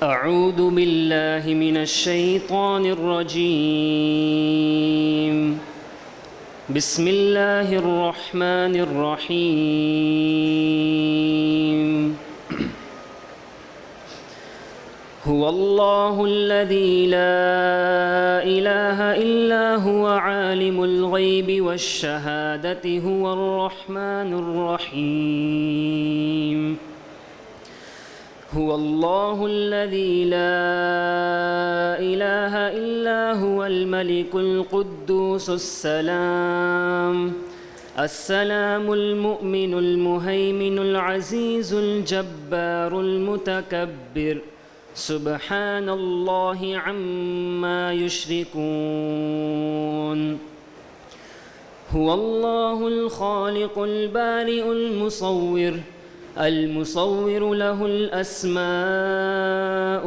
أعوذ بالله من الشيطان الرجيم بسم الله الرحمن الرحيم هو الله الذي لا إله إلا هو عالم الغيب والشهادة هو الرحمن الرحيم هو الله الذي لا إله إلا هو الملك القدوس السلام المؤمن المهيمن العزيز الجبار المتكبر سبحان الله عما يشركون هو الله الخالق البارئ المصور له الأسماء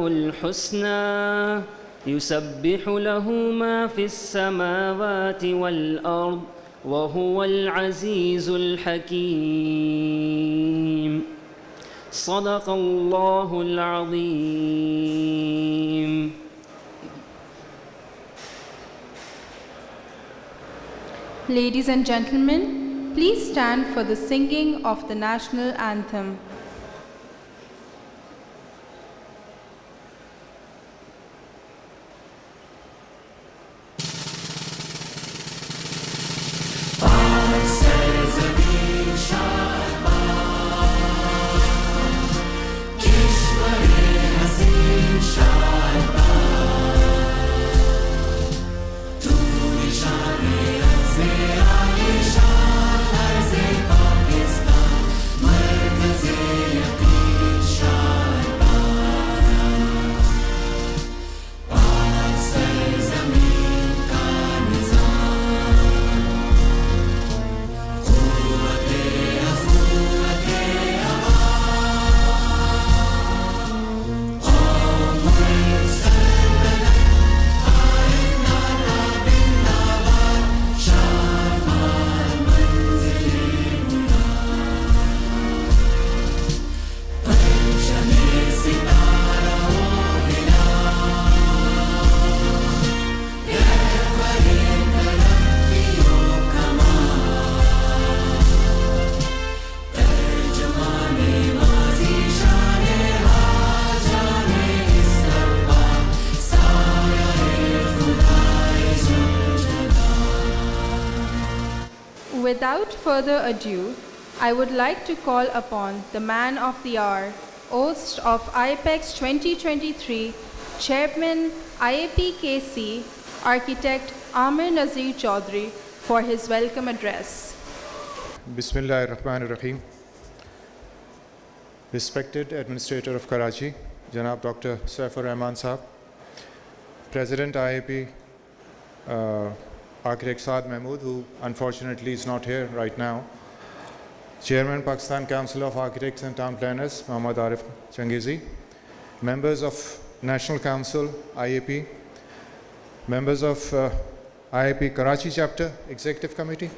الحسنى يسبح له ما في السماوات والأرض وهو العزيز الحكيم صدق الله العظيم. Ladies and gentlemen, please stand for the singing of the national anthem. Without further ado, I would like to call upon the man of the hour, host of IAPEX 2023, Chairman IAPKC, Architect Amir Nazir Chaudhry, for his welcome address. Bismillahir Rahmanir Rahim. Respected Administrator of Karachi, Janab Dr. Saif Ur Rehman Sahab, President IAP, Architect Saad Mahmood, who unfortunately is not here right now, Chairman Pakistan Council of Architects and Town Planners, Muhammad Arif Changizi, members of National Council, IAP, members of IAP Karachi Chapter Executive Committee,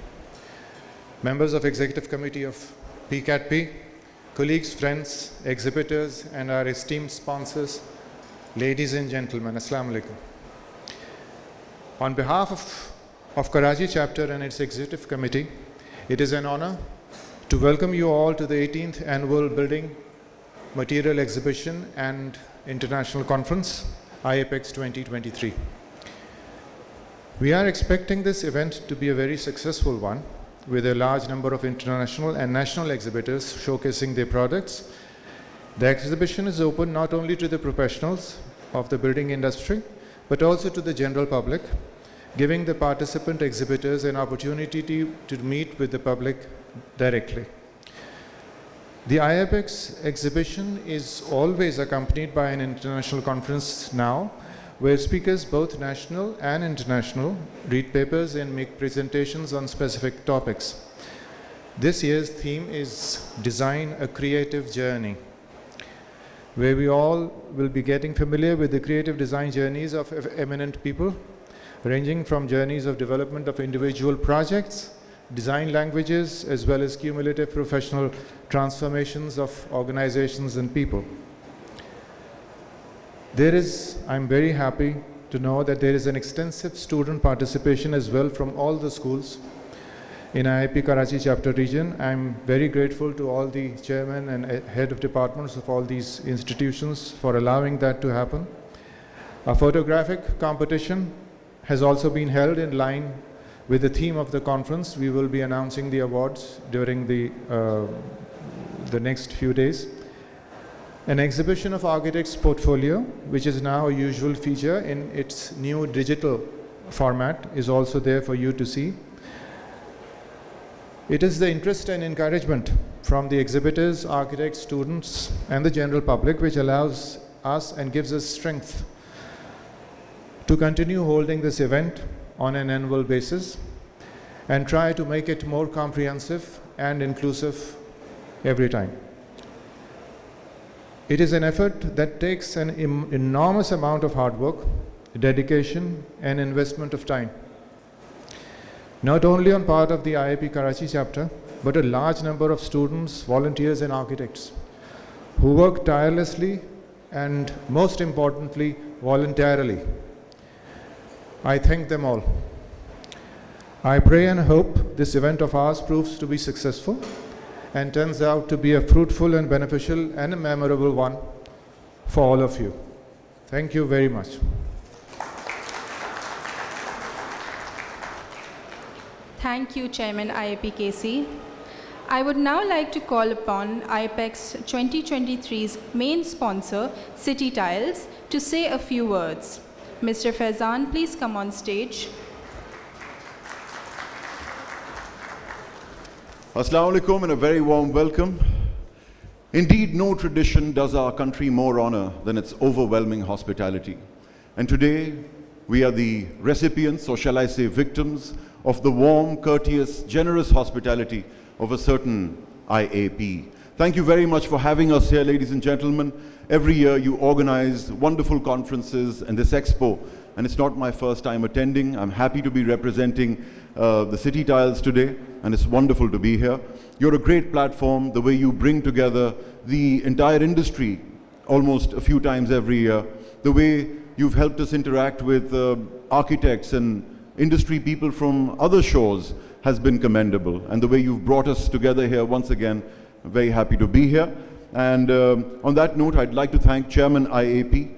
members of Executive Committee of PCATP, colleagues, friends, exhibitors, and our esteemed sponsors, ladies and gentlemen, Assalamu alaikum. On behalf of Karachi Chapter and its Executive Committee, it is an honor to welcome you all to the 18th Annual Building Material Exhibition and International Conference, IAPEX 2023. We are expecting this event to be a very successful one, with a large number of international and national exhibitors showcasing their products. The exhibition is open not only to the professionals of the building industry, but also to the general public, giving the participant exhibitors an opportunity to meet with the public directly. The IAPEX exhibition is always accompanied by an international conference now, where speakers, both national and international, read papers and make presentations on specific topics. This year's theme is Design a Creative Journey, where we all will be getting familiar with the creative design journeys of eminent people, ranging from journeys of development of individual projects, design languages, as well as cumulative professional transformations of organizations and people. I'm very happy to know that there is an extensive student participation as well from all the schools in IAP Karachi chapter region. I'm very grateful to all the chairmen and head of departments of all these institutions for allowing that to happen. A photographic competition has also been held in line with the theme of the conference. We will be announcing the awards during the next few days. An exhibition of architects' portfolio, which is now a usual feature in its new digital format, is also there for you to see. It is the interest and encouragement from the exhibitors, architects, students, and the general public which allows us and gives us strength to continue holding this event on an annual basis and try to make it more comprehensive and inclusive every time. It is an effort that takes an enormous amount of hard work, dedication, and investment of time, not only on part of the IAP Karachi chapter, but a large number of students, volunteers, and architects who work tirelessly and, most importantly, voluntarily. I thank them all. I pray and hope this event of ours proves to be successful and turns out to be a fruitful and beneficial and a memorable one for all of you. Thank you very much. Thank you, Chairman IAPKC. I would now like to call upon IAPEX 2023's main sponsor, City Tiles, to say a few words. Mr. Faizan, please come on stage. Assalamu alaikum and a very warm welcome. Indeed, no tradition does our country more honor than its overwhelming hospitality. And today, we are the recipients, or shall I say victims, of the warm, courteous, generous hospitality of a certain IAP. Thank you very much for having us here, ladies and gentlemen. Every year you organize wonderful conferences and this expo, and it's not my first time attending. I'm happy to be representing the City Tiles today, and it's wonderful to be here. You're a great platform, the way you bring together the entire industry almost a few times every year, the way you've helped us interact with architects and industry people from other shores has been commendable, and the way you've brought us together here once again, I'm very happy to be here. And on that note, I'd like to thank Chairman IAP,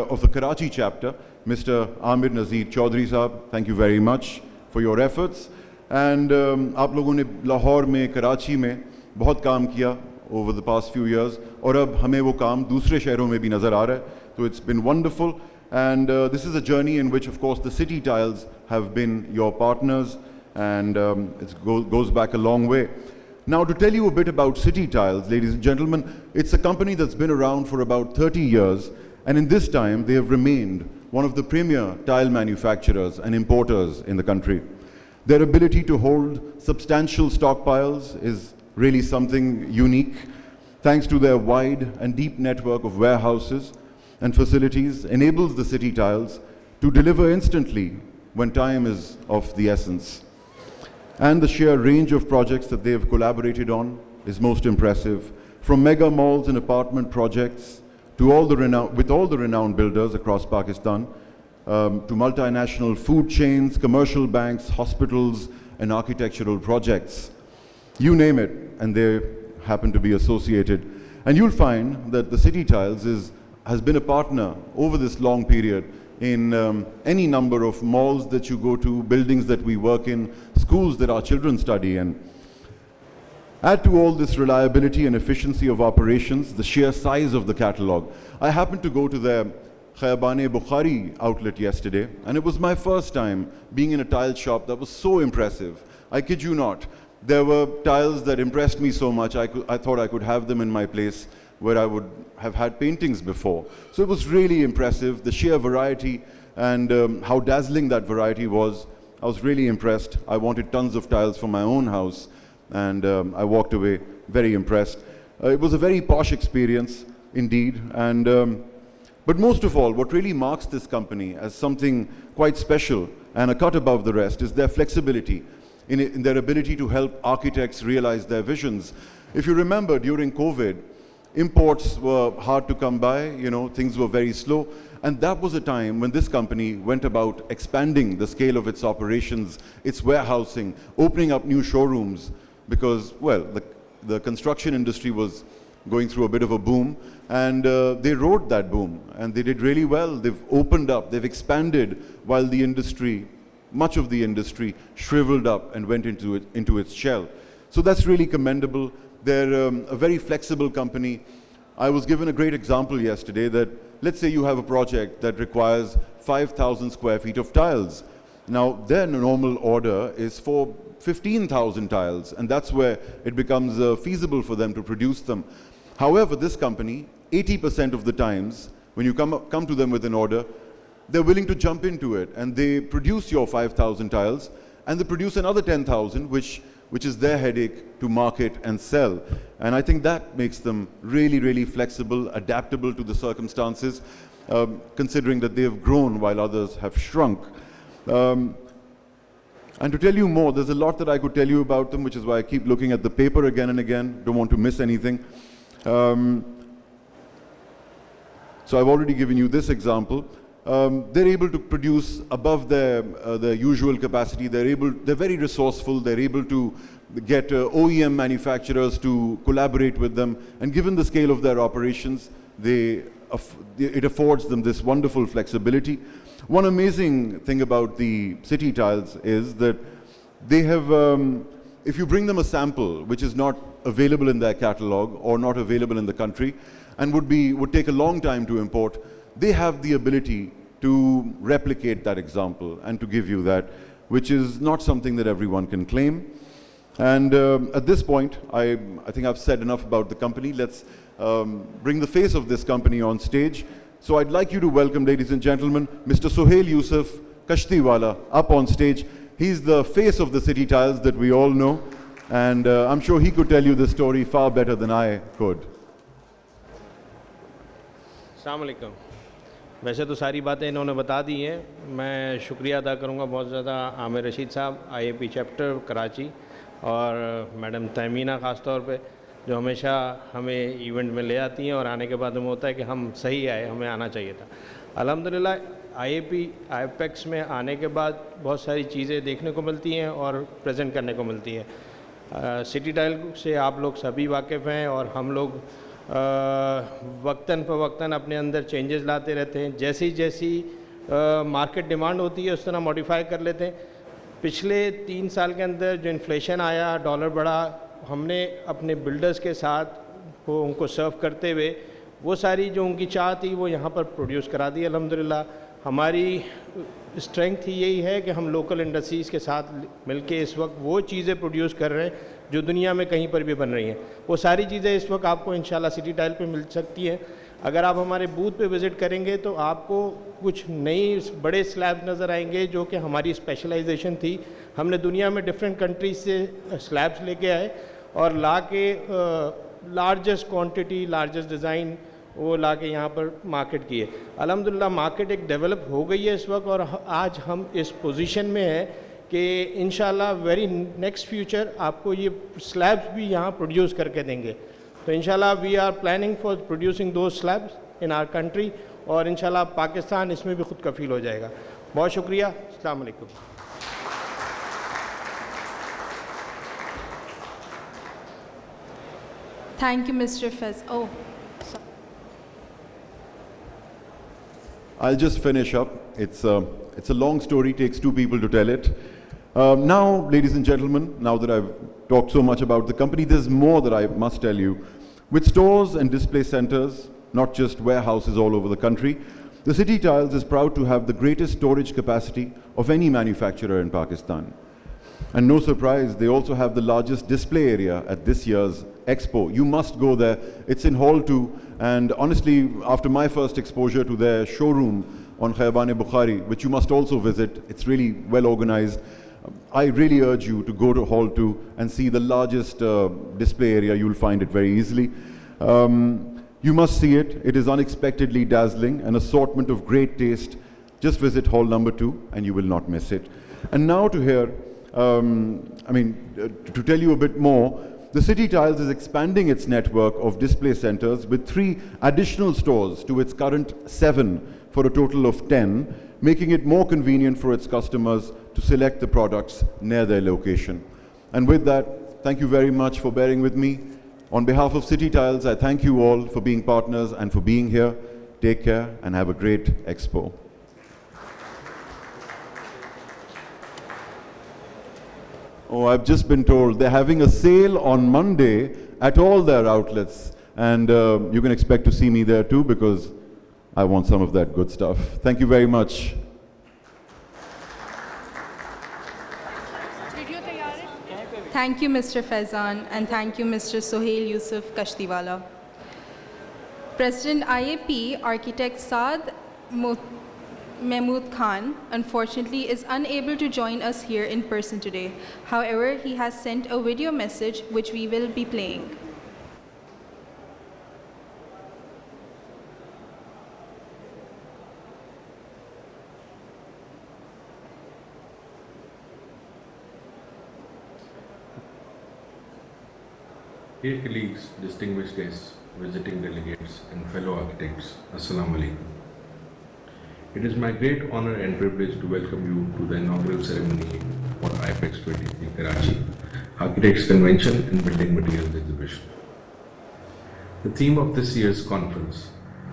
of the Karachi chapter, Mr. Amir Nazir Chaudhry Sahab. Thank you very much for your efforts. And आप लोगों ने लाहौर में, कराची में बहुत काम किया over the past few years, और अब हमें वो काम दूसरे शहरों में भी नज़र आ रहा है. So it's been wonderful. And this is a journey in which, of course, the City Tiles have been your partners, and it goes back a long way. Now, to tell you a bit about City Tiles, ladies and gentlemen, it's a company that's been around for about 30 years, and in this time, they have remained one of the premier tile manufacturers and importers in the country. Their ability to hold substantial stockpiles is really something unique. Thanks to their wide and deep network of warehouses and facilities, enables the City Tiles to deliver instantly when time is of the essence. And the sheer range of projects that they have collaborated on is most impressive, from mega malls and apartment projects to all the renowned builders across Pakistan, to multinational food chains, commercial banks, hospitals, and architectural projects. You name it, and they happen to be associated. And you'll find that the City Tiles has been a partner over this long period in any number of malls that you go to, buildings that we work in, schools that our children study in. Add to all this reliability and efficiency of operations, the sheer size of the catalog. I happened to go to their Khayabane-Bukhari outlet yesterday, and it was my first time being in a tile shop that was so impressive. I kid you not. There were tiles that impressed me so much, I thought I could have them in my place where I would have had paintings before. So it was really impressive, the sheer variety and how dazzling that variety was. I was really impressed. I wanted tons of tiles for my own house, and I walked away very impressed. It was a very posh experience indeed, and but most of all, what really marks this company as something quite special and a cut above the rest is their flexibility in their ability to help architects realize their visions. If you remember, during COVID, Imports were hard to come by, things were very slow. And that was a time when this company went about expanding the scale of its operations, its warehousing, opening up new showrooms, because, well, the construction industry was going through a bit of a boom, and they rode that boom, and they did really well. They've opened up, they've expanded, while the industry, much of the industry, shriveled up and went into its shell. So that's really commendable. They're a very flexible company. I was given a great example yesterday that, let's say you have a project that requires 5,000 square feet of tiles. Now, their normal order is for 15,000 tiles, and that's where it becomes feasible for them to produce them. However, this company, 80% of the times, when you come to them with an order, they're willing to jump into it, and they produce your 5,000 tiles, and they produce another 10,000, which is their headache to market and sell. And I think that makes them really, really flexible, adaptable to the circumstances, considering that they have grown while others have shrunk. And to tell you more, there's a lot that I could tell you about them, which is why I keep looking at the paper again and again, don't want to miss anything. So I've already given you this example. They're able to produce above their usual capacity. They're very resourceful. They're able to get OEM manufacturers to collaborate with them. And given the scale of their operations, it affords them this wonderful flexibility. One amazing thing about the City Tiles is that they have, if you bring them a sample which is not available in their catalog or not available in the country and would take a long time to import, they have the ability to replicate that example and to give you that, which is not something that everyone can claim. And at this point, I think I've said enough about the company. Let's bring the face of this company on stage. So I'd like you to welcome, ladies and gentlemen, Mr. Sohail Yusuf Kashtiwala up on stage. He's the face of the City Tiles that we all know, and I'm sure he could tell you the story far better than I could. अस्सलाम वालेकुम। वैसे तो सारी बातें इन्होंने बता दी हैं। मैं शुक्रिया अदा करूँगा बहुत ज़्यादा आमिर रशीद साहब, IAP चैप्टर कराची, और मैडम तहमीना ख़ास तौर पे, जो हमेशा हमें इवेंट में ले आती हैं और आने के बाद हमें होता है कि हम सही आए, हमें आना चाहिए था। अल्हम्दुलिल्लाह IAPEX में आने के बाद बहुत सारी चीज़ें देखने को मिलती हैं और प्रेजेंट करने को मिलती हैं। सिटी टाइल से आप लोग सभी वाकिफ़ हैं, और हम लोग वक्तन फ़वक्तन अपने अंदर चेंजेस लाते रहते हैं। जैसी मार्केट डिमांड होती है उस तरह मॉडिफाई कर लेते हैं। पिछले 3 साल के अंदर जो इन्फ्लेशन आया, डॉलर बढ़ा, हमने अपने बिल्डर्स के साथ वो उनको सर्व करते हुए वो सारी जो उनकी चाह थी वो यहाँ पर प्रोड्यूस करा दी। अल्हम्दुलिल्लाह हमारी स्ट्रेंथ ही यही है कि हम लोकल इंडस्ट्रीज़ के साथ मिलके इस वक्त वो चीज़ें प्रोड्यूस कर रहे हैं जो दुनिया में कहीं पर भी बन रही हैं। वो सारी चीज़ें इस वक्त आपको इंशाल्लाह सिटी टाइल पे मिल सकती हैं। अगर आप हमारे बूथ पे विज़िट करेंगे तो आपको कुछ नई बड़े स्लैब्स नज़र आएंगे जो कि हमारी स्पेशलाइजेशन थी। हमने दुनिया में डिफरेंट कंट्रीज से स्लैब्स लेके आए और ला के लार्जेस्ट क्वांटिटी, लार्जेस्ट डिज़ाइन वो ला के यहाँ पर मार्केट किए। अल्हम्दुलिल्लाह मार्केट एक डेवलप हो गई है इस वक्त, और आज हम इस पोजीशन में हैं कि इंशाल्लाह वेरी नेक्स्ट फ्यूचर आपको ये स्लैब्स भी यहाँ प्रोड्यूस करके देंगे। तो इंशाल्लाह we are planning for producing दो स्लैब्स इन आवर कंट्री, और इंशाल्लाह पाकिस्तान इसमें भी खुद कफील हो जाएगा। बहुत शुक्रिया। अस्सलाम वालेकुम। Thank you, Mr. Fez. Oh, I'll just finish up. It's a long story, takes 2 people to tell it. Now, ladies and gentlemen, now that I've talked so much about the company, there's more that I must tell you. With stores and display centers, not just warehouses all over the country, the City Tiles is proud to have the greatest storage capacity of any manufacturer in Pakistan. And no surprise, they also have the largest display area at this year's Expo. You must go there. It's in Hall 2. And honestly, after my first exposure to their showroom on Khayabane-Bukhari, which you must also visit, it's really well organized. I really urge you to go to Hall 2 and see the largest display area. You'll find it very easily. You must see it. It is unexpectedly dazzling, an assortment of great taste. Just visit Hall number 2 and you will not miss it. And now to hear, to tell you a bit more, the City Tiles is expanding its network of display centers with 3 additional stores to its current 7 for a total of 10, making it more convenient for its customers to select the products near their location. And with that, thank you very much for bearing with me. On behalf of City Tiles, I thank you all for being partners and for being here. Take care and have a great expo. Oh, I've just been told they're having a sale on Monday at all their outlets, and you can expect to see me there too because I want some of that good stuff. Thank you very much. Thank you, Mr. Faizan, and thank you, Mr. Sohail Yusuf Kashtiwala. President IAP, Architect Saad Mahmood Khan, unfortunately is unable to join us here in person today. However, he has sent a video message which we will be playing. Dear colleagues, distinguished guests, visiting delegates and fellow architects, Assalamu alaikum. It is my great honor and privilege to welcome you to the inaugural ceremony for IAPEX 23 Karachi, Architects Convention and Building Materials Exhibition. The theme of this year's conference,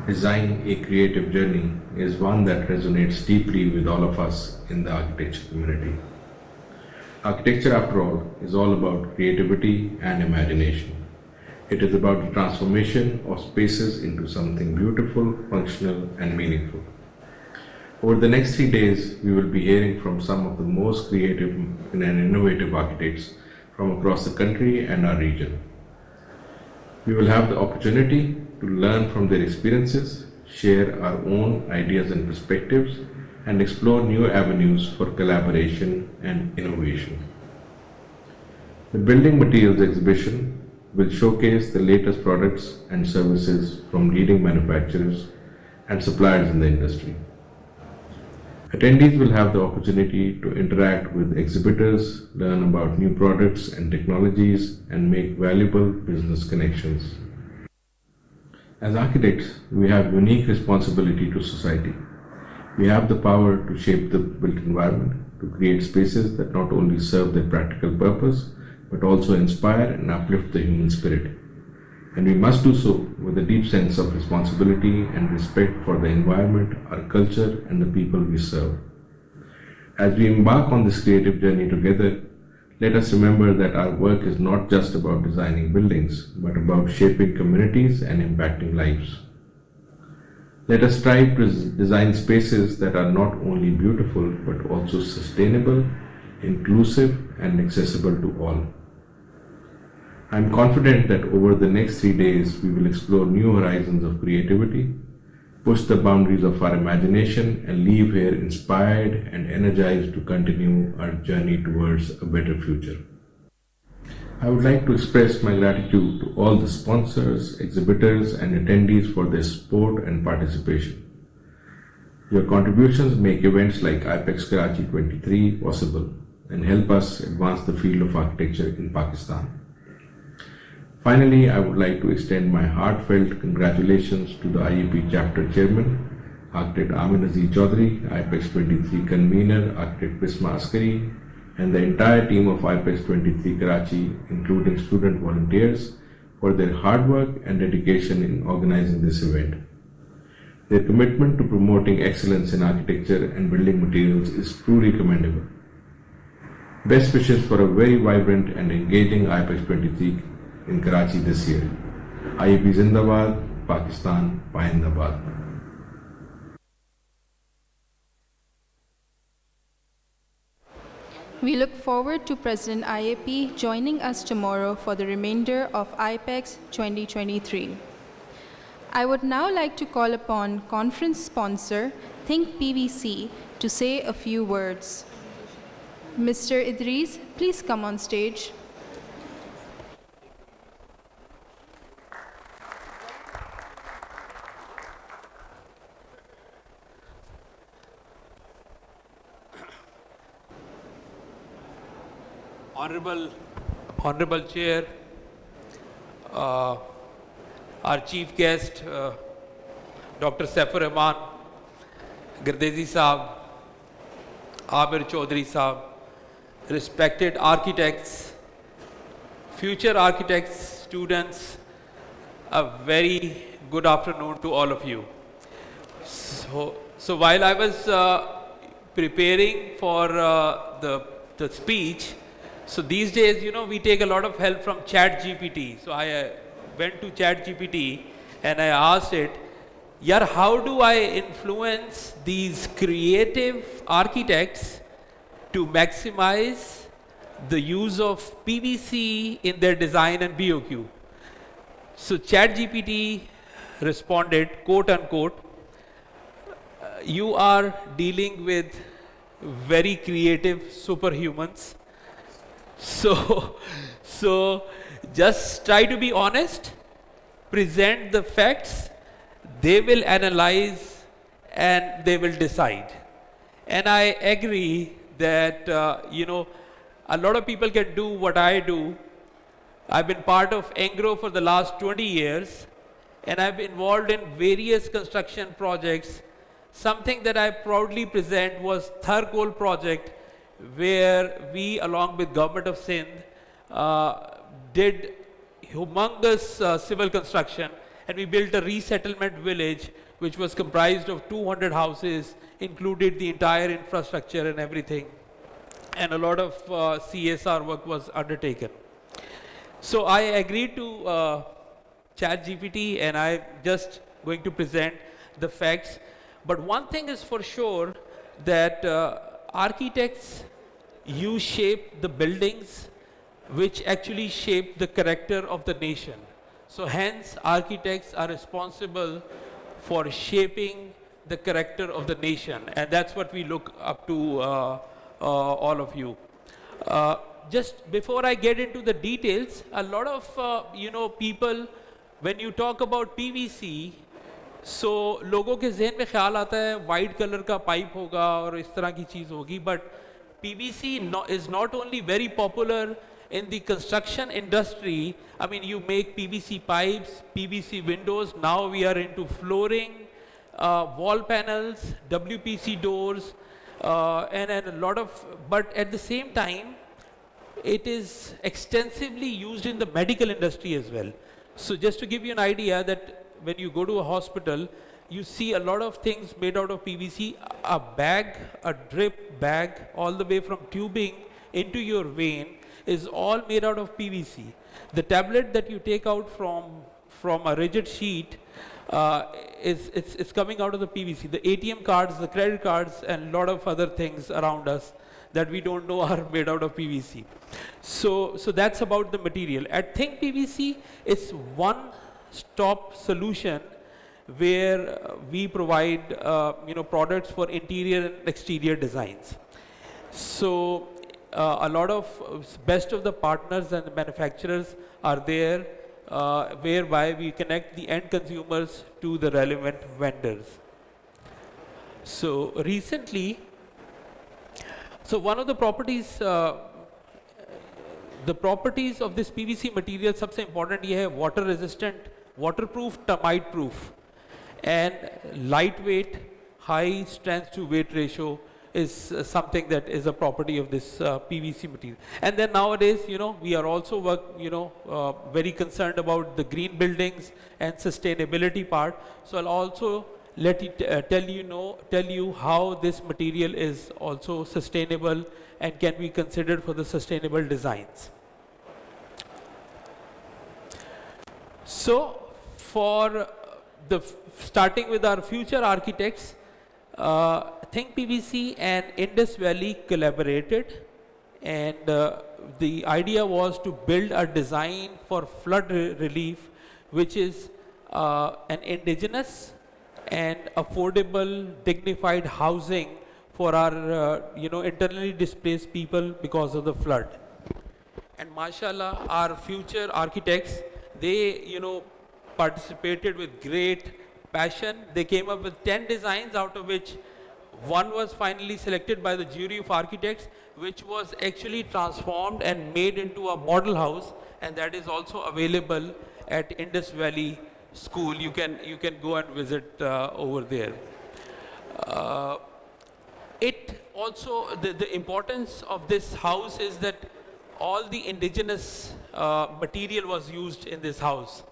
Design a Creative Journey, is one that resonates deeply with all of us in the architecture community. Architecture, after all, is all about creativity and imagination. It is about the transformation of spaces into something beautiful, functional, and meaningful. Over the next 3 days, we will be hearing from some of the most creative and innovative architects from across the country and our region. We will have the opportunity to learn from their experiences, share our own ideas and perspectives, and explore new avenues for collaboration and innovation. The Building Materials Exhibition will showcase the latest products and services from leading manufacturers and suppliers in the industry. Attendees will have the opportunity to interact with exhibitors, learn about new products and technologies, and make valuable business connections. As architects, we have unique responsibility to society. We have the power to shape the built environment, to create spaces that not only serve their practical purpose, but also inspire and uplift the human spirit. And we must do so with a deep sense of responsibility and respect for the environment, our culture, and the people we serve. As we embark on this creative journey together, let us remember that our work is not just about designing buildings, but about shaping communities and impacting lives. Let us strive to design spaces that are not only beautiful, but also sustainable, inclusive, and accessible to all. I am confident that over the next 3 days, we will explore new horizons of creativity, push the boundaries of our imagination, and leave here inspired and energized to continue our journey towards a better future. I would like to express my gratitude to all the sponsors, exhibitors, and attendees for their support and participation. Your contributions make events like IAPEX Karachi 23 possible and help us advance the field of architecture in Pakistan. Finally, I would like to extend my heartfelt congratulations to the IAP Chapter Chairman, Architect Amin Aziz Chaudhary, IAPEX 23 Convener, Architect Bisma Askari, and the entire team of IAPEX 23 Karachi, including student volunteers, for their hard work and dedication in organizing this event. Their commitment to promoting excellence in architecture and building materials is truly commendable. Best wishes for a very vibrant and engaging IAPEX 23 in Karachi this year. IAP Zindabad, Pakistan, Payindabad. We look forward to President IAP joining us tomorrow for the remainder of IAPEX 2023. I would now like to call upon conference sponsor Think PVC to say a few words. Mr. Idris, please come on stage. Honorable Chair, uh, our chief guest, Dr. Saif Ur Rehman, Gardezi Saab, Abir Chaudhry Saab, respected architects, future architects, students, a very good afternoon to all of you. So while I was preparing for the speech, so these days, we take a lot of help from ChatGPT. So I went to ChatGPT and I asked it, Yar, how do I influence these creative architects to maximize the use of PVC in their design and BOQ? So ChatGPT responded, quote unquote, you are dealing with very creative superhumans. So just try to be honest, present the facts, they will analyze and they will decide. And I agree that, a lot of people can do what I do. I've been part of Engro for the last 20 years, and I've been involved in various construction projects. Something that I proudly present was Tharkol project, where we, along with Government of Sindh, did humongous civil construction, and we built a resettlement village which was comprised of 200 houses, included the entire infrastructure and everything, and a lot of CSR work was undertaken. So I agreed to ChatGPT, and I'm just going to present the facts. But one thing is for sure, that architects, you shape the buildings which actually shape the character of the nation. So hence, architects are responsible for shaping the character of the nation, and that's what we look up to all of you. Just before I get into the details, a lot of people, when you talk about PVC, so लोगों के ज़हन में ख्याल आता है white color का pipe होगा और इस तरह की चीज़ होगी, but PVC is not only very popular in the construction industry. I mean, you make PVC pipes, PVC windows, now we are into flooring, wall panels, WPC doors, and a lot of, but at the same time, it is extensively used in the medical industry as well. So just to give you an idea that when you go to a hospital, you see a lot of things made out of PVC, a bag, a drip bag, all the way from tubing into your vein is all made out of PVC. The tablet that you take out from a rigid sheet, it's coming out of the PVC. The ATM cards, the credit cards, and a lot of other things around us that we don't know are made out of PVC. So that's about the material. At Think PVC, it's one-stop solution where we provide products for interior and exterior designs. So a lot of best of the partners and the manufacturers are there, whereby we connect the end consumers to the relevant vendors. So recently, one of the properties of this PVC material, सबसे important ये है water resistant, waterproof, termite proof, and lightweight, high strength to weight ratio is something that is a property of this PVC material. And then nowadays, we are also very concerned about the green buildings and sustainability part. So I'll also tell you how this material is also sustainable and can be considered for the sustainable designs. So for starting with our future architects, Think PVC and Indus Valley collaborated, and the idea was to build a design for flood relief, which is an indigenous and affordable, dignified housing for our internally displaced people because of the flood. And mashallah, our future architects, they participated with great passion. They came up with 10 designs, out of which one was finally selected by the jury of architects, which was actually transformed and made into a model house, and that is also available at Indus Valley School. You can go and visit over there. It also, the importance of this house is that all the indigenous material was used in this house.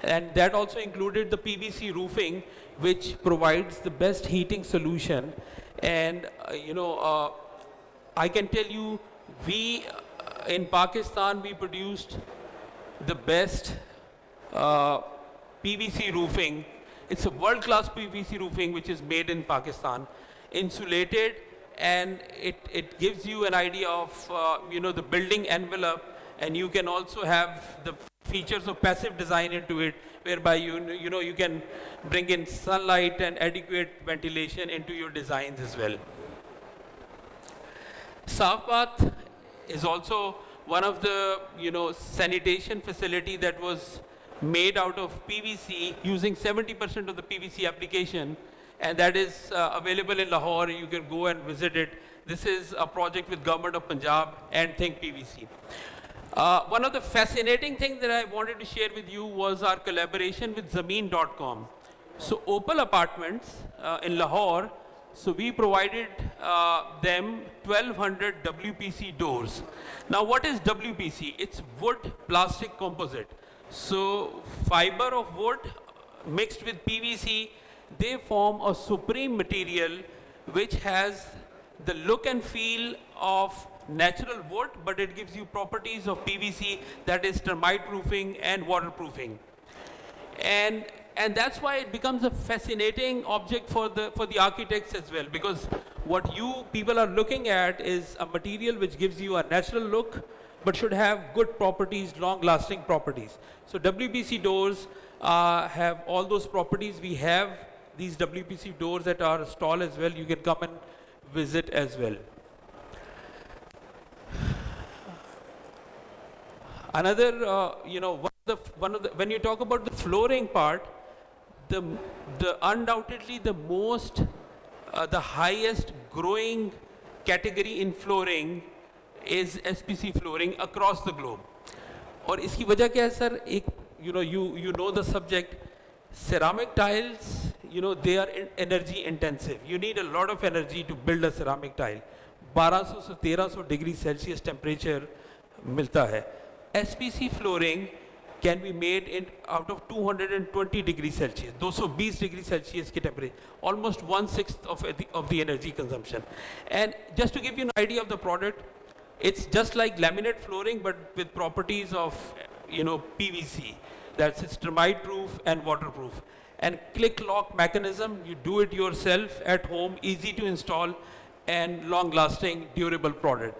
And that also included the PVC roofing, which provides the best heating solution. And, I can tell you, we in Pakistan, we produced the best PVC roofing. It's a world-class PVC roofing which is made in Pakistan, insulated, and it gives you an idea of the building envelope, and you can also have the features of passive design into it, whereby you can bring in sunlight and adequate ventilation into your designs as well. Saaf Bath is also one of the sanitation facility that was made out of PVC using 70% of the PVC application, and that is available in Lahore. You can go and visit it. This is a project with Government of Punjab and Think PVC. One of the fascinating things that I wanted to share with you was our collaboration with Zameen.com. So Opal Apartments in Lahore, so we provided them 1200 WPC doors. Now what is WPC? It's wood plastic composite. So fiber of wood mixed with PVC, they form a supreme material which has the look and feel of natural wood, but it gives you properties of PVC, that is termite proofing and waterproofing. And that's why it becomes a fascinating object for the architects as well, because what you people are looking at is a material which gives you a natural look, but should have good properties, long-lasting properties. So WPC doors have all those properties. We have these WPC doors at our stall as well. You can come and visit as well. Another, when you talk about the flooring part, the undoubtedly the highest growing category in flooring is SPC flooring across the globe. और इसकी वजह क्या है sir? You know the subject. Ceramic tiles, they are energy intensive. You need a lot of energy to build a ceramic tile. 1200 से 1300 degree Celsius temperature मिलता है. SPC flooring can be made out of 220 degrees Celsius, 220 degrees Celsius की temperature, almost 1/6 of the energy consumption. And just to give you an idea of the product, it's just like laminate flooring, but with properties of PVC. That's its termite proof and waterproof. And click lock mechanism, you do it yourself at home, easy to install, and long-lasting, durable product.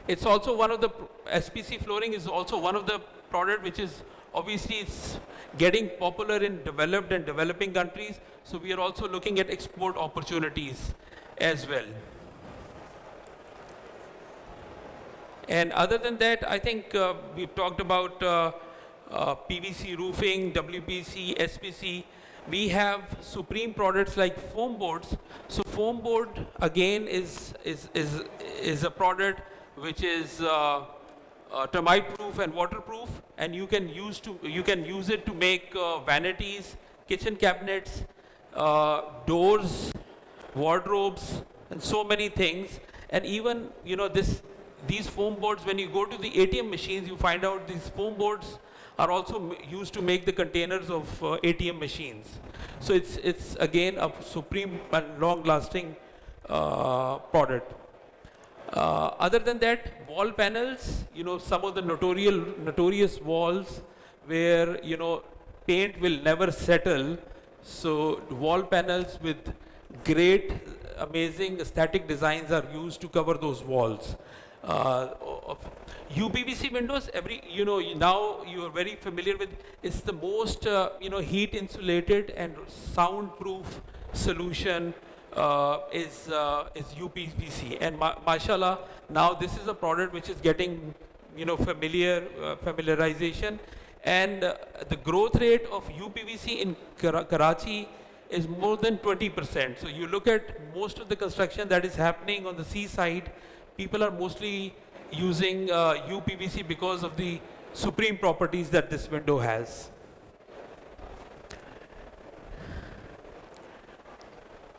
It's also one of the, SPC flooring is also one of the product which is, obviously it's getting popular in developed and developing countries, so we are also looking at export opportunities as well. And other than that, I think we've talked about PVC roofing, WPC, SPC. We have supreme products like foam boards. So foam board again is a product which is termite proof and waterproof, and you can use it to make vanities, kitchen cabinets, doors, wardrobes, and so many things. And even these foam boards, when you go to the ATM machines, you find out these foam boards are also used to make the containers of ATM machines. So it's again a supreme and long-lasting product. Other than that, wall panels, some of the notorious walls where paint will never settle. So wall panels with great, amazing aesthetic designs are used to cover those walls. UPVC windows, now you are very familiar with, it's the most heat insulated and soundproof solution is UPVC. And mashallah, now this is a product which is getting familiarization, and the growth rate of UPVC in Karachi is more than 20%. So you look at most of the construction that is happening on the seaside, people are mostly using UPVC because of the supreme properties that this window has.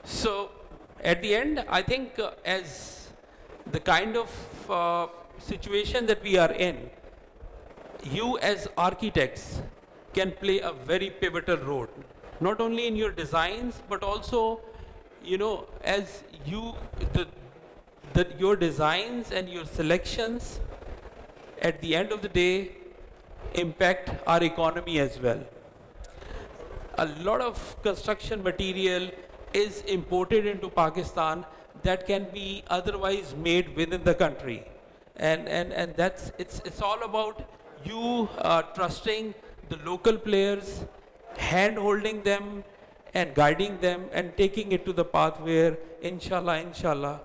So at the end, I think as the kind of situation that we are in, you as architects can play a very pivotal role, not only in your designs, but also, you know, as you, your designs and your selections at the end of the day impact our economy as well. A lot of construction material is imported into Pakistan that can be otherwise made within the country. And that's, it's all about you trusting the local players, hand-holding them and guiding them and taking it to the path where, inshallah,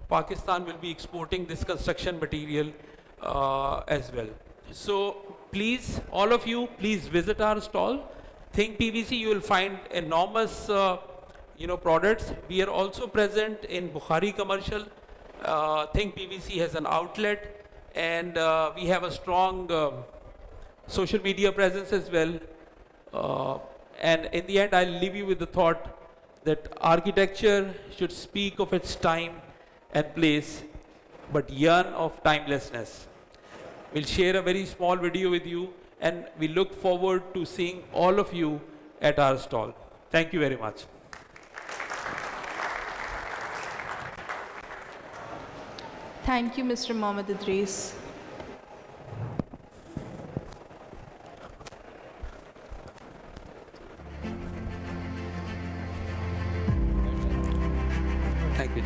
Pakistan will be exporting this construction material as well. So please, all of you, please visit our stall. Think PVC, you will find enormous products. We are also present in Bukhari commercial. Think PVC has an outlet, and we have a strong social media presence as well. And in the end, I'll leave you with the thought that architecture should speak of its time and place, but yearn of timelessness. We'll share a very small video with you, and we look forward to seeing all of you at our stall. Thank you very much. Thank you, Mr. Mohammed Idris. Thank you.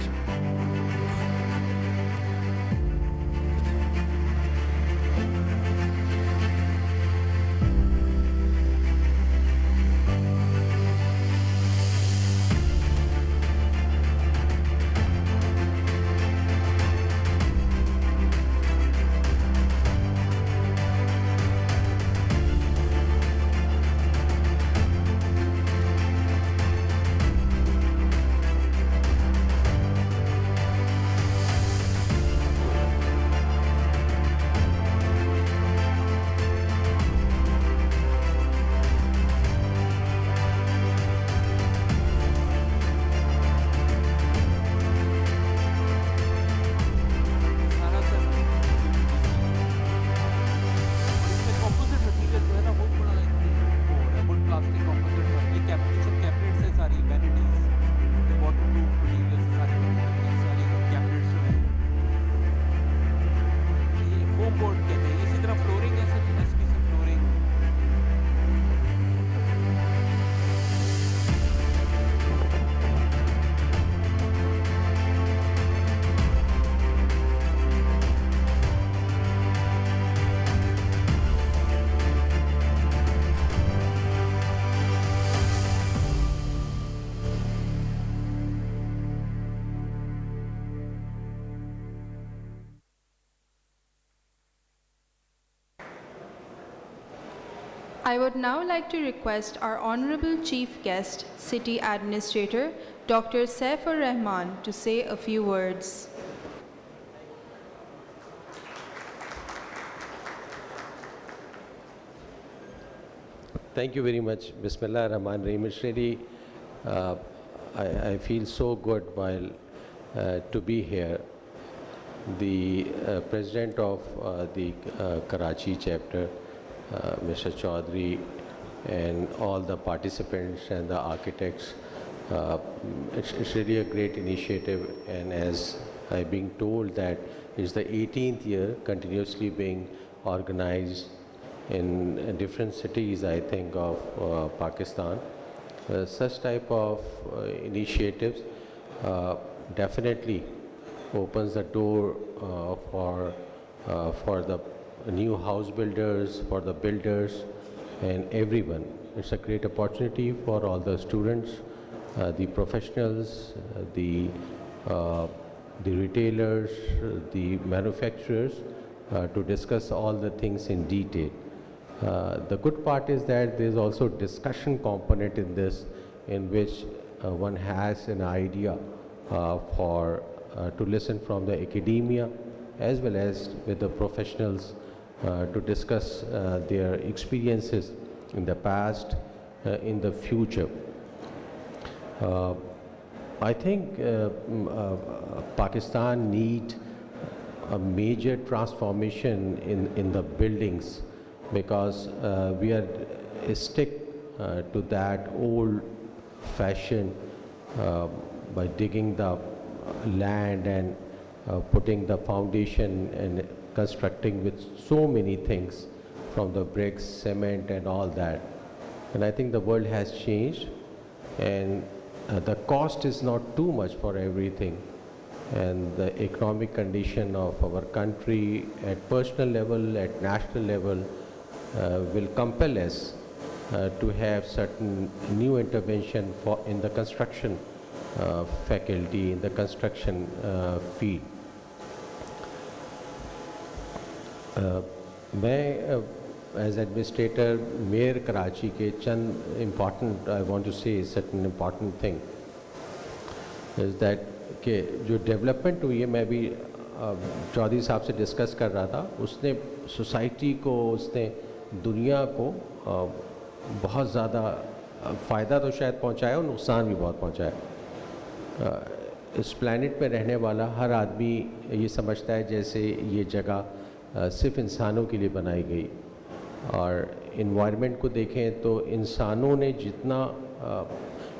I would now like to request our Honorable Chief Guest, City Administrator Dr. Saif Ur Rehman, to say a few words. Thank you very much. Bismillah ar-Rahman ar-Rahim. It's really, I feel so good while to be here. The President of the Karachi chapter, Mr. Chaudhry, and all the participants and the architects, it's really a great initiative, and as I've been told that it's the 18th year continuously being organized in different cities, I think, of Pakistan. Such type of initiatives definitely opens the door for the new house builders, for the builders, and everyone. It's a great opportunity for all the students, the professionals, the retailers, the manufacturers, to discuss all the things in detail. The good part is that there's also discussion component in this, in which one has an idea to listen from the academia as well as with the professionals to discuss their experiences in the past, in the future. I think Pakistan needs a major transformation in the buildings, because we are stick to that old fashion by digging the land and putting the foundation and constructing with so many things, from the bricks, cement and all that. And I think the world has changed, and the cost is not too much for everything, and the economic condition of our country at personal level, at national level, will compel us to have certain new intervention in the construction faculty, in the construction field. मैं as administrator mayor Karachi के चंद important, I want to say certain important thing is that कि जो development हुई है, मैं भी चौधरी साहब से discuss कर रहा था, उसने society को, उसने दुनिया को बहुत ज़्यादा फ़ायदा तो शायद पहुंचाया और नुकसान भी बहुत पहुंचाया। इस planet में रहने वाला हर आदमी ये समझता है जैसे ये जगह सिर्फ इंसानों के लिए बनाई गई, और इन्वायरमेंट को देखें तो इंसानों ने जितना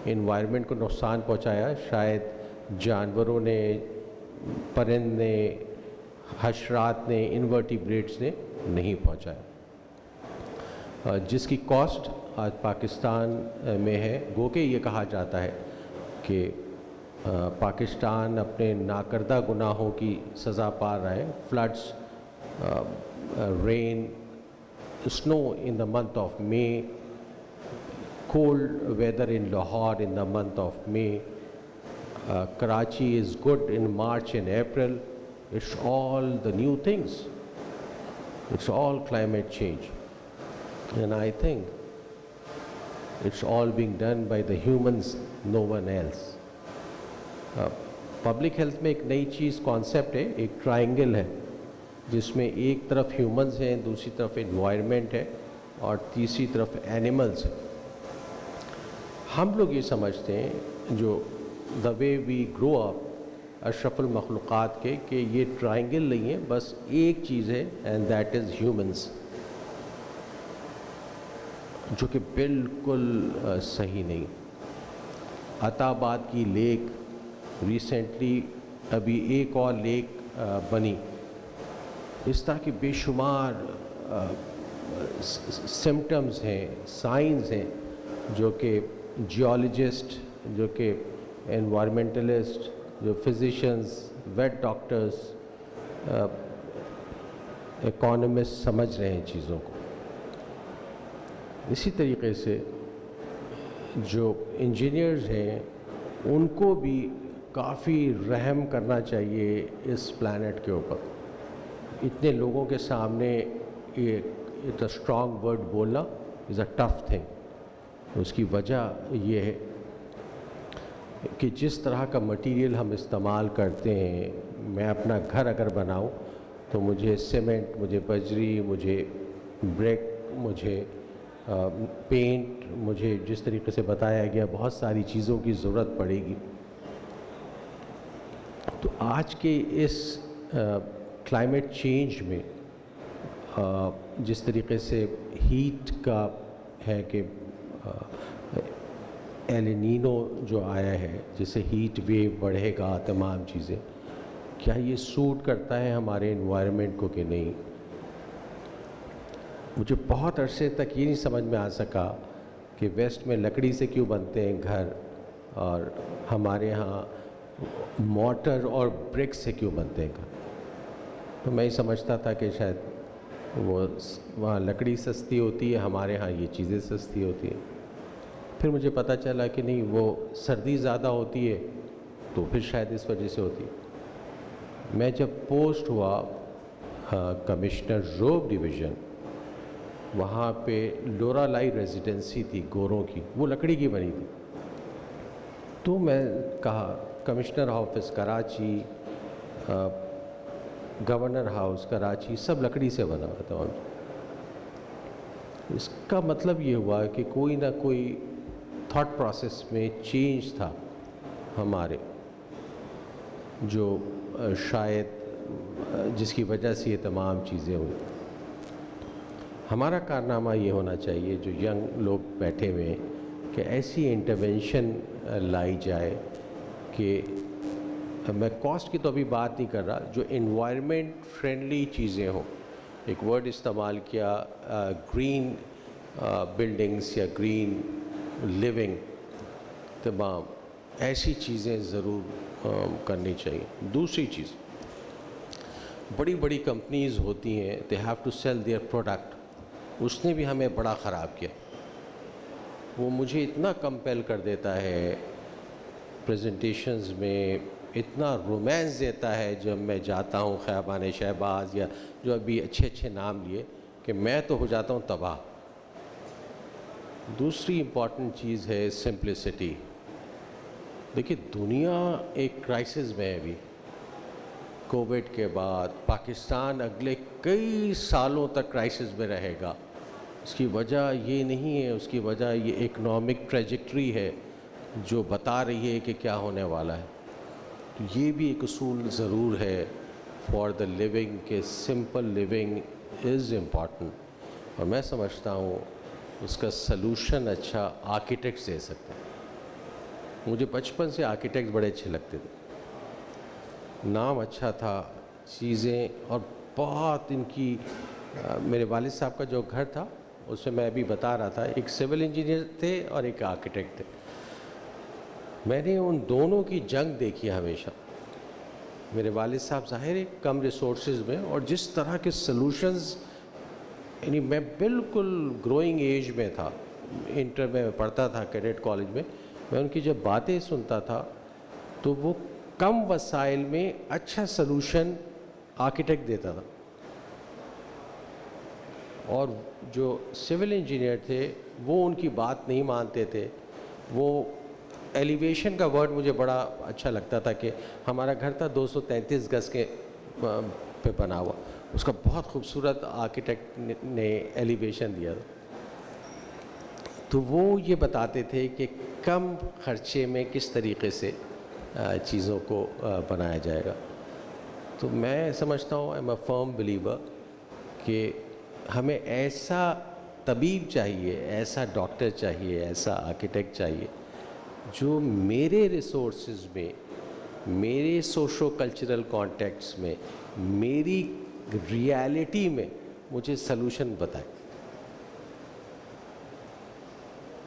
इन्वायरमेंट को नुकसान पहुंचाया, शायद जानवरों ने, परिंद ने, हशरात ने, इनवर्टिब्रेट्स ने नहीं पहुंचाया, जिसकी कॉस्ट आज पाकिस्तान में है। गो के ये कहा जाता है कि पाकिस्तान अपने नाकर्दा गुनाहों की सज़ा पा रहा है। Floods, rain, snow in the month of May, cold weather in Lahore in the month of May, Karachi is good in March and April. It's all the new things. It's all climate change. And I think it's all being done by the humans, no one else. Public health में एक नई चीज़ concept है, एक triangle है, जिसमें एक तरफ humans हैं, दूसरी तरफ एनवायरनमेंट है और तीसरी तरफ एनिमल्स हैं। हम लोग ये समझते हैं जो the way we grow up अशरफुल मखलूक़ात के, कि ये ट्रायंगल नहीं है, बस एक चीज़ है, एंड दैट इज़ ह्यूमंस, जो कि बिल्कुल सही नहीं। अताबाद की लेक रिसेंटली, अभी एक और लेक बनी, इस तरह के बेशुमार सिम्टम्स हैं, साइंस हैं, जो कि जियोलॉजिस्ट, जो कि एनवायरमेंटलिस्ट, जो फिजिशियंस, वेट डॉक्टर्स, इकोनॉमिस्ट समझ रहे हैं चीज़ों को। इसी तरीके से जो इंजीनियर्स हैं, उनको भी काफ़ी रहम करना चाहिए इस प्लैनेट के ऊपर। इतने लोगों के सामने इट्स अ स्ट्रॉन्ग वर्ड बोलना इज़ अ टफ थिंग। उसकी वजह ये है कि जिस तरह का मटेरियल हम इस्तेमाल करते हैं, मैं अपना घर अगर बनाऊं तो मुझे सीमेंट, मुझे बजरी, मुझे ब्रिक, मुझे पेंट, मुझे जिस तरीके से बताया गया बहुत सारी चीज़ों की ज़रूरत पड़ेगी। तो आज के इस क्लाइमेट चेंज में जिस तरीके से हीट का है कि एलिनीनो जो आया है, जिससे हीट वेव बढ़ेगा, तमाम चीज़ें, क्या ये सूट करता है हमारे एनवायरनमेंट को कि नहीं? मुझे बहुत अरसे तक ये नहीं समझ में आ सका कि वेस्ट में लकड़ी से क्यों बनते हैं घर, और हमारे यहाँ मोटर और ब्रिक्स से क्यों बनते हैं घर। तो मैं ही समझता था कि शायद वो वहाँ लकड़ी सस्ती होती है, हमारे यहाँ ये चीज़ें सस्ती होती हैं। फिर मुझे पता चला कि नहीं, वो सर्दी ज़्यादा होती है तो फिर शायद इस वजह से होती है। मैं जब पोस्ट हुआ कमिश्नर रोब डिवीज़न, वहाँ पे लोरालाई रेजिडेंसी थी गोरों की, वो लकड़ी की बनी थी। तो मैं कहा commissioner office Karachi, governor house Karachi سب لکڑی سے بنا ہوا تمام. اس کا مطلب یہ ہوا کہ کوئی نہ کوئی تھاٹ پروسیس میں چینج تھا ہمارے, جو شاید جس کی وجہ سے یہ تمام چیزیں ہوئی. ہمارا کارنامہ یہ ہونا چاہیے جو ینگ لوگ بیٹھے ہوئے ہیں کہ ایسی انٹرونشن لائی جائے کہ میں کاسٹ کی تو ابھی بات نہیں کر رہا, جو انوائرمنٹ فرینڈلی چیزیں ہوں. ایک ورڈ استعمال کیا گرین بلڈنگس یا گرین لیونگ, تمام ایسی چیزیں ضرور کرنی چاہیے. دوسری چیز, بڑی بڑی کمپنیز ہوتی ہیں, they have to sell their product. اس نے بھی ہمیں بڑا خراب کیا. وہ مجھے اتنا کمپیل کر دیتا ہے پریزنٹیشنز میں, اتنا رومانس دیتا ہے جب میں جاتا ہوں خیابان شہباز یا جو ابھی اچھے اچھے نام لیے, کہ میں تو ہو جاتا ہوں تباہ. دوسری امپورٹنٹ چیز ہے سمپلسٹی. دیکھیے دنیا ایک کرائسس میں ہے ابھی کووڈ کے بعد. پاکستان اگلے کئی سالوں تک کرائسس میں رہے گا. اس کی وجہ یہ نہیں ہے, اس کی وجہ یہ اکنامک ٹریجیکٹری ہے جو بتا رہی ہے کہ کیا ہونے والا ہے. تو یہ بھی ایک اصول ضرور ہے فار دا لیونگ کہ سمپل لیونگ از امپورٹنٹ. اور میں سمجھتا ہوں اس کا سلوشن اچھا آرکیٹیکٹس دے سکتے ہیں. مجھے بچپن سے آرکیٹیکٹس بڑے اچھے لگتے تھے, نام اچھا تھا, چیزیں, اور بہت ان کی میرے والد صاحب کا جو گھر تھا اس میں ابھی بتا رہا تھا, ایک سول انجینئر تھے اور ایک آرکیٹیکٹ تھے. میں نے ان دونوں کی جنگ دیکھی ہمیشہ. میرے والد صاحب ظاہر ہے کم ریسورسز میں, اور جس طرح کے سلوشنز, یعنی میں بالکل گروئنگ ایج میں تھا, انٹر میں پڑھتا تھا کیڈٹ کالج میں, میں ان کی جب باتیں سنتا تھا تو وہ کم وسائل میں اچھا سلوشن آرکیٹیکٹ دیتا تھا. اور جو سول انجینئر تھے وہ ان کی بات نہیں مانتے تھے. وہ ایلیویشن کا ورڈ مجھے بڑا اچھا لگتا تھا کہ ہمارا گھر تھا 233 گز کے پہ بنا ہوا, اس کا بہت خوبصورت آرکیٹیکٹ نے ایلیویشن دیا تھا. تو وہ یہ بتاتے تھے کہ کم خرچے میں کس طریقے سے چیزوں کو بنایا جائے گا. تو میں سمجھتا ہوں, I am a firm believer کہ ہمیں ایسا طبیب چاہیے, ایسا ڈاکٹر چاہیے, ایسا آرکیٹیکٹ چاہیے جو میرے ریسورسز میں, میرے سوشو کلچرل کانٹیکٹس میں, میری ریالٹی میں مجھے سلوشن بتائے,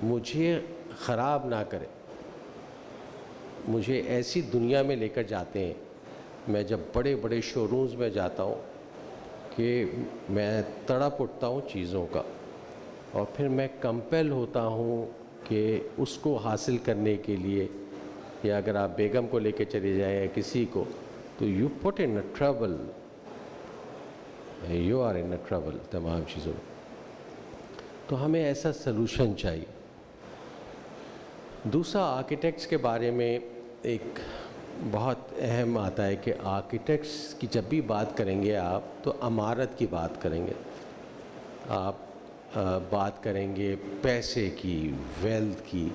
مجھے خراب نہ کرے, مجھے ایسی دنیا میں لے کر جاتے ہیں. میں جب بڑے بڑے شو رومز میں جاتا ہوں کہ میں تڑپ اٹھتا ہوں چیزوں کا, اور پھر میں کمپیل ہوتا ہوں کہ اس کو حاصل کرنے کے لیے, یا اگر آپ بیگم کو لے کے چلے جائیں یا کسی کو, تو you put in a trouble, you are in a trouble تمام چیزوں میں. تو ہمیں ایسا سلوشن چاہیے. دوسرا آرکیٹیکٹس کے بارے میں ایک بہت اہم آتا ہے کہ آرکیٹیکٹس کی جب بھی بات کریں گے آپ تو عمارت کی بات کریں گے, آپ بات کریں گے پیسے کی, ویلتھ کی,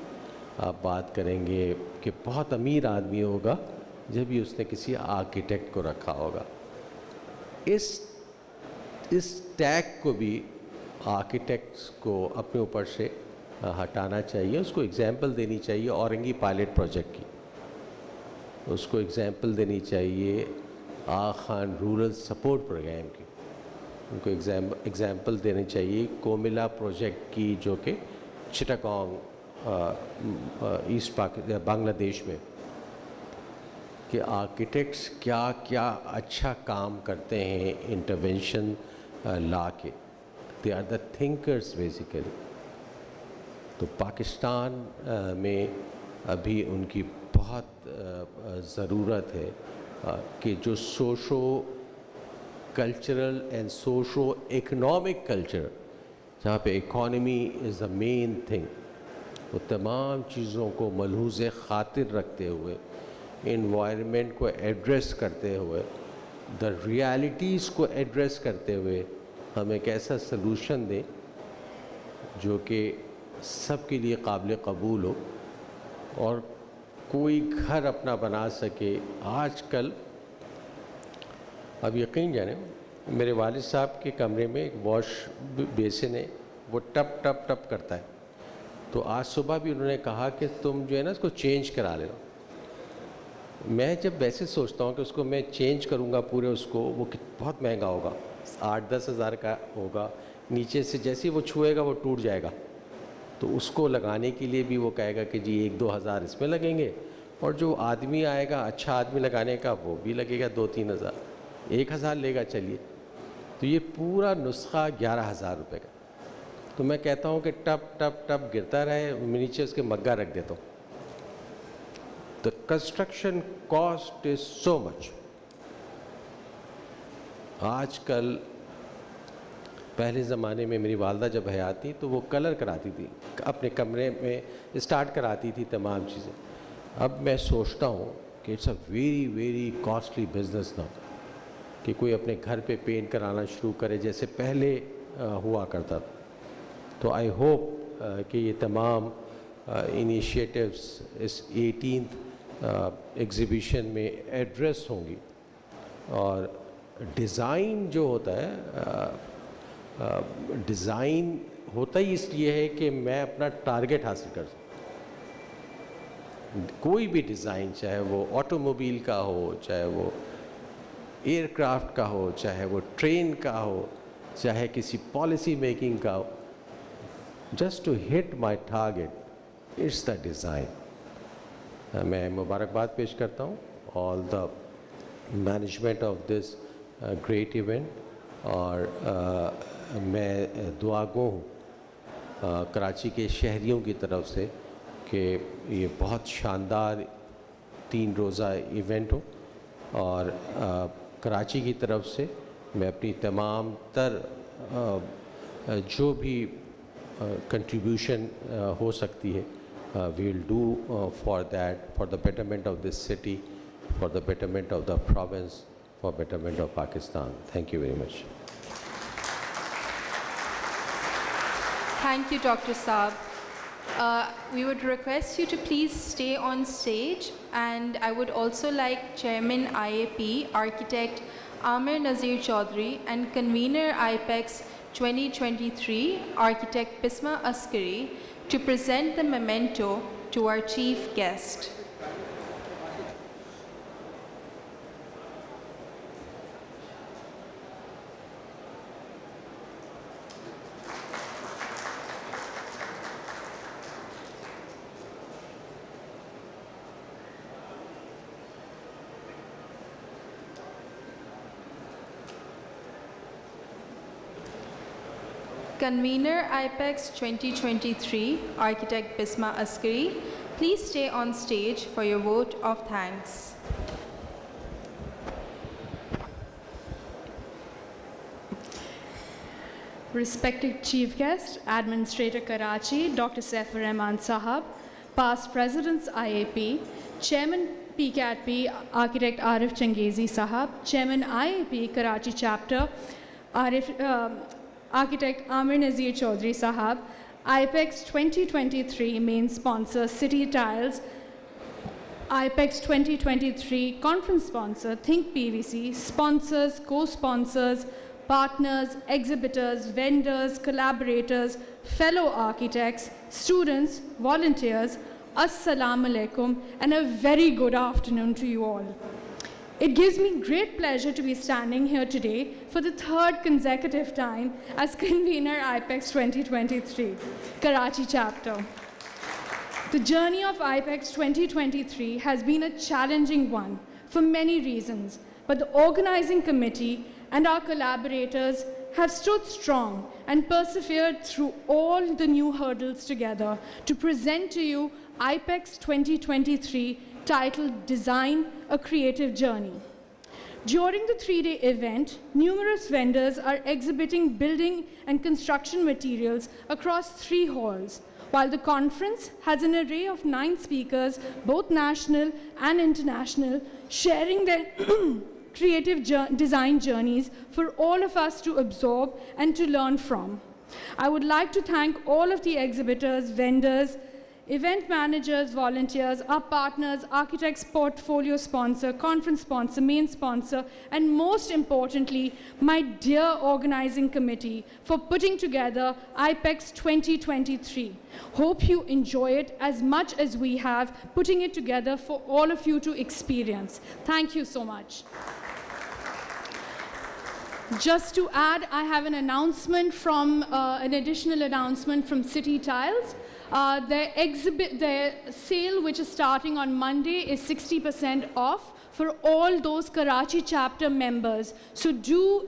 آپ بات کریں گے کہ بہت امیر آدمی ہوگا جب بھی اس نے کسی آرکیٹیکٹ کو رکھا ہوگا. اس ٹیگ کو بھی آرکیٹیکٹس کو اپنے اوپر سے ہٹانا چاہیے. اس کو اگزامپل دینی چاہیے اورنگی پائلٹ پروجیکٹ کی, اس کو اگزامپل دینی چاہیے آغا خان رورل سپورٹ پروگرام کی, ان کو اگزامپل دینی چاہیے کوملا پروجیکٹ کی جو کہ چٹاگانگ ایسٹ بنگلہ دیش میں, کہ آرکیٹیکٹس کیا کیا اچھا کام کرتے ہیں انٹرونشن لا کے. They are the thinkers basically. تو پاکستان میں ابھی ان کی بہت ضرورت ہے کہ جو socio cultural and socio economic culture, جہاں پہ economy is the main thing, وہ تمام چیزوں کو ملحوظ خاطر رکھتے ہوئے, انوائرمنٹ کو ایڈریس کرتے ہوئے the realities को address करते हुए हम एक ऐसा solution दें जो कि सबके लिए काबिल कबूल हो और कोई घर अपना बना सके। आजकल अब यकीन जाने मेरे वालिद साहब के कमरे में एक वॉश बेसिन है, वो टप टप टप करता है। तो आज सुबह भी उन्होंने कहा कि तुम जो है ना इसको चेंज करा लेना। मैं जब वैसे सोचता हूँ कि उसको मैं चेंज करूँगा पूरे उसको, वो बहुत महंगा होगा, 8-10 हज़ार का होगा, नीचे से जैसे ही वो छुएगा वो टूट जाएगा। तो उसको लगाने के लिए भी वो कहेगा कि जी 1-2 हज़ार इसमें लगेंगे, और जो आदमी आएगा अच्छा आदमी लगाने का वो भी लगेगा 2-3 हज़ार, 1 हज़ार लेगा चलिए। तो ये पूरा नुस्खा 11,000 रुपये का। तो मैं कहता हूँ कि टप टप टप गिरता रहे, नीचे उसके मग्गा रख देता हूँ। The construction cost is so much. आजकल पहले ज़माने में मेरी वालदा जब हयात थी तो वो कलर कराती थी, अपने कमरे में स्टार्ट कराती थी तमाम चीज़ें। अब मैं सोचता हूँ कि it's a very very costly business ना, कि कोई अपने घर पे पेंट कराना शुरू करे जैसे पहले हुआ करता था। तो आई होप कि ये तमाम इनिशिएटिव्स इस 18th एग्ज़िबिशन में एड्रेस होंगी। और डिज़ाइन जो होता है, डिज़ाइन होता ही इसलिए है कि मैं अपना टारगेट हासिल कर सकूँ। कोई भी डिज़ाइन, चाहे वो ऑटोमोबाइल का हो, चाहे वो एयरक्राफ्ट का हो, चाहे वो ट्रेन का हो, चाहे किसी पॉलिसी मेकिंग का हो, just to hit my target it's the design. मैं मुबारकबाद पेश करता हूँ all the management of this great event, और मैं दुआ गो हूँ कराची के शहरियों की तरफ से कि ये बहुत शानदार 3 रोज़ा इवेंट हो, और कराची की तरफ से मैं अपनी तमाम तर जो भी कंट्रीब्यूशन हो सकती है we will do for that, for the betterment of this city, for the betterment of the province, for betterment of Pakistan. Thank you very much. Thank you, Dr. Saab. We would request you to please stay on stage, and I would also like Chairman IAP, Architect Amir Nazir Chaudhry, and Convener IAPEX 2023, Architect Bisma Askari, to present the memento to our chief guest. Convener IAPEX 2023, Architect Bisma Askari, please stay on stage for your vote of thanks. Respected Chief Guest, Administrator Karachi Dr. Saif Ur Rehman Sahab, past Presidents IAP, Chairman PCATP Architect Arif Changezi Sahab, Chairman IAP Karachi Chapter Architect Amir Nazir Chaudhry Sahab, IAPEX 2023 main sponsor City Tiles, IAPEX 2023 conference sponsor Think PVC, sponsors, co-sponsors, partners, exhibitors, vendors, collaborators, fellow architects, students, volunteers, Assalamu alaikum, and a very good afternoon to you all. It gives me great pleasure to be standing here today for the 3rd consecutive time as Convener IAPEX 2023, Karachi Chapter. The journey of IAPEX 2023 has been a challenging one for many reasons, but the organizing committee and our collaborators have stood strong and persevered through all the new hurdles together to present to you IAPEX 2023 titled Design a Creative Journey. During the 3-day event, numerous vendors are exhibiting building and construction materials across 3 halls, while the conference has an array of 9 speakers, both national and international, sharing their creative design journeys for all of us to absorb and to learn from. I would like to thank all of the exhibitors, vendors, event managers, volunteers, our partners, architects, portfolio sponsor, conference sponsor, main sponsor, and most importantly, my dear organizing committee for putting together IAPEX 2023. Hope you enjoy it as much as we have putting it together for all of you to experience. Thank you so much. Just to add, I have an announcement from, an additional announcement from City Tiles. Their sale, which is starting on Monday, is 60% off for all those Karachi chapter members. So do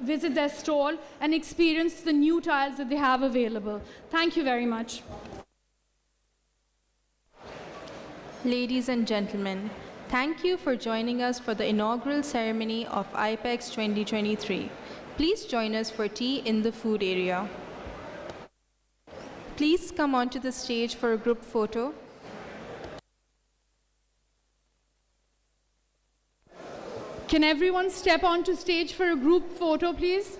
visit their stall and experience the new tiles that they have available. Thank you very much. Ladies and gentlemen, thank you for joining us for the inaugural ceremony of IAPEX 2023. Please join us for tea in the food area. Please come onto the stage for a group photo. Can everyone step onto stage for a group photo, please?